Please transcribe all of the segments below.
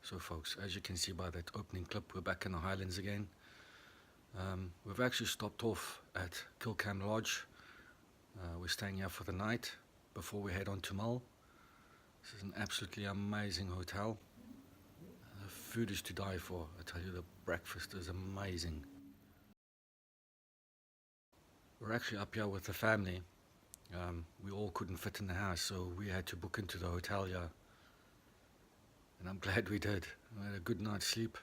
So folks, as you can see by that opening clip, we're back in the Highlands again. We've actually stopped off at Kilchurn Lodge. We're staying here for the night before we head on to Mull. This is an absolutely amazing hotel. The food is to die for. I tell you, the breakfast is amazing. We're actually up here with the family. We all couldn't fit in the house, so we had to book into the hotel here. And I'm glad we did. We had a good night's sleep.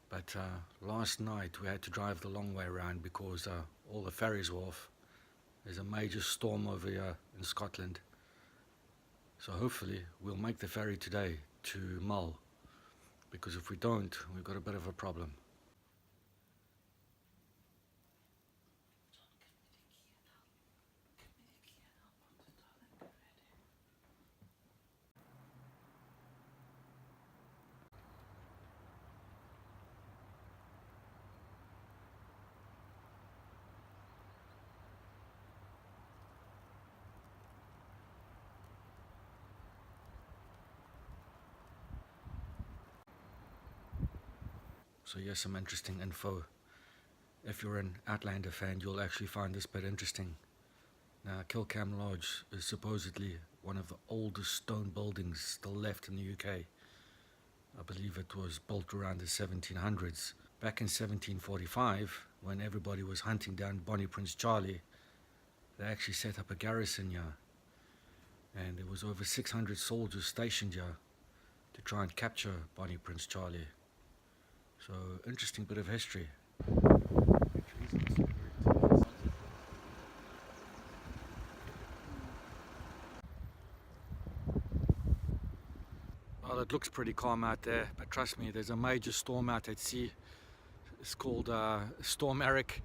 But last night we had to drive the long way around because all the ferries were off. There's a major storm over here in Scotland. So hopefully we'll make the ferry today to Mull, because if we don't, we've got a bit of a problem. So here's some interesting info. If you're an Outlander fan, you'll actually find this bit interesting. Now, Kilchurn Lodge is supposedly one of the oldest stone buildings still left in the UK. I believe it was built around the 1700s. Back in 1745, when everybody was hunting down Bonnie Prince Charlie, they actually set up a garrison here. And there was over 600 soldiers stationed here to try and capture Bonnie Prince Charlie. So, interesting bit of history. Well, it looks pretty calm out there, but trust me, there's a major storm out at sea. It's called Storm Eric,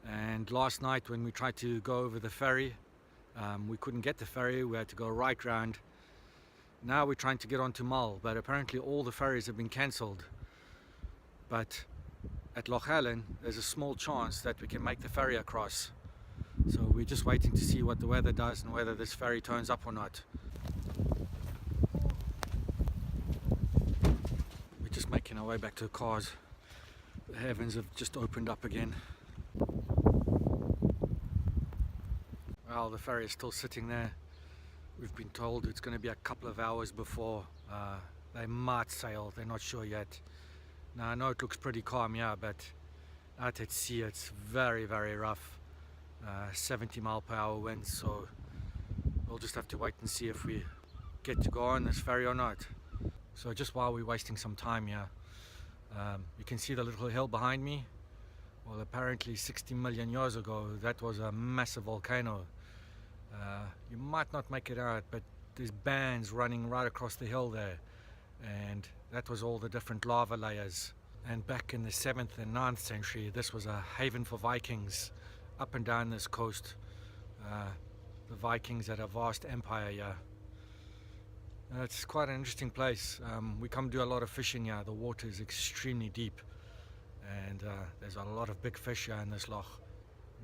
and last night when we tried to go over the ferry, we couldn't get the ferry. We had to go right round. Now we're trying to get onto Mull, but apparently all the ferries have been cancelled. But at Highland, there's a small chance that we can make the ferry across. So we're just waiting to see what the weather does and whether this ferry turns up or not. We're just making our way back to the cars. The heavens have just opened up again. Well, the ferry is still sitting there. We've been told it's going to be a couple of hours before they might sail. They're not sure yet. Now, I know it looks pretty calm here, but out at sea it's very, very rough. 70 mile per hour winds, so we'll just have to wait and see if we get to go on this ferry or not. So just while we're wasting some time here, you can see the little hill behind me. Well, apparently 60 million years ago that was a massive volcano. You might not make it out, but there's bands running right across the hill there, and that was all the different lava layers. And back in the 7th and 9th century, this was a haven for Vikings up and down this coast. The Vikings had a vast empire here. It's quite an interesting place. We come do a lot of fishing here. The water is extremely deep, and there's a lot of big fish here in this loch.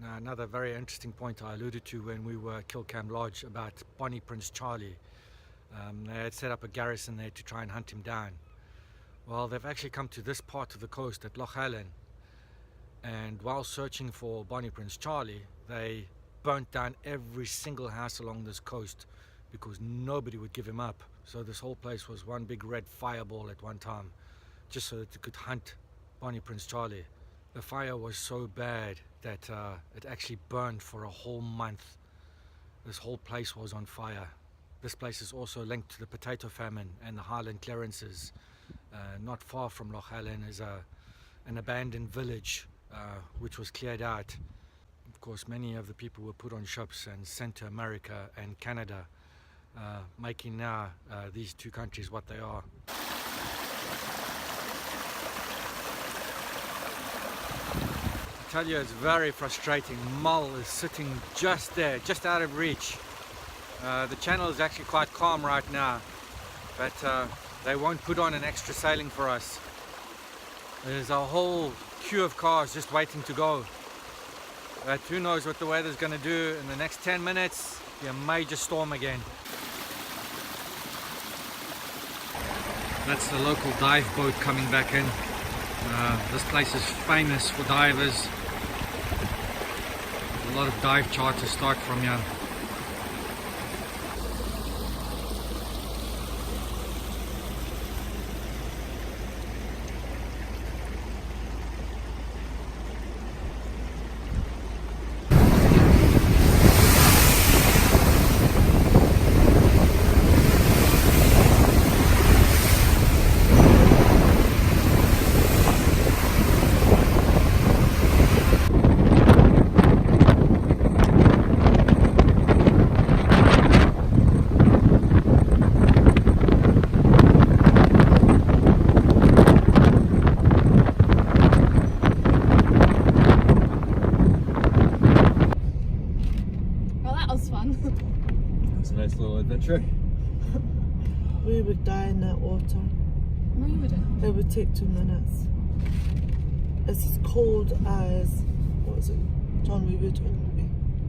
Now, another very interesting point I alluded to when we were at Kilchurn Lodge about Bonnie Prince Charlie. They had set up a garrison there to try and hunt him down. Well, they've actually come to this part of the coast at Highland, and while searching for Bonnie Prince Charlie, they burnt down every single house along this coast because nobody would give him up. So this whole place was one big red fireball at one time, just so that they could hunt Bonnie Prince Charlie. The fire was so bad that it actually burned for a whole month. This whole place was on fire. This place is also linked to the potato famine and the Highland clearances. Not far from Highland is an abandoned village which was cleared out. Of course, many of the people were put on ships and sent to America and Canada, making now these two countries what they are. I tell you, it's very frustrating. Mull is sitting just there, just out of reach. The channel is actually quite calm right now, but they won't put on an extra sailing for us. There's a whole queue of cars just waiting to go. But who knows what the weather's going to do in the next 10 minutes. Be a major storm again. That's the local dive boat coming back in. This place is famous for divers. A lot of dive charters start from here. It's a nice little adventure. We would die in that water. No, you wouldn't. It would take 2 minutes. It's as cold as, what was it, John, we were doing?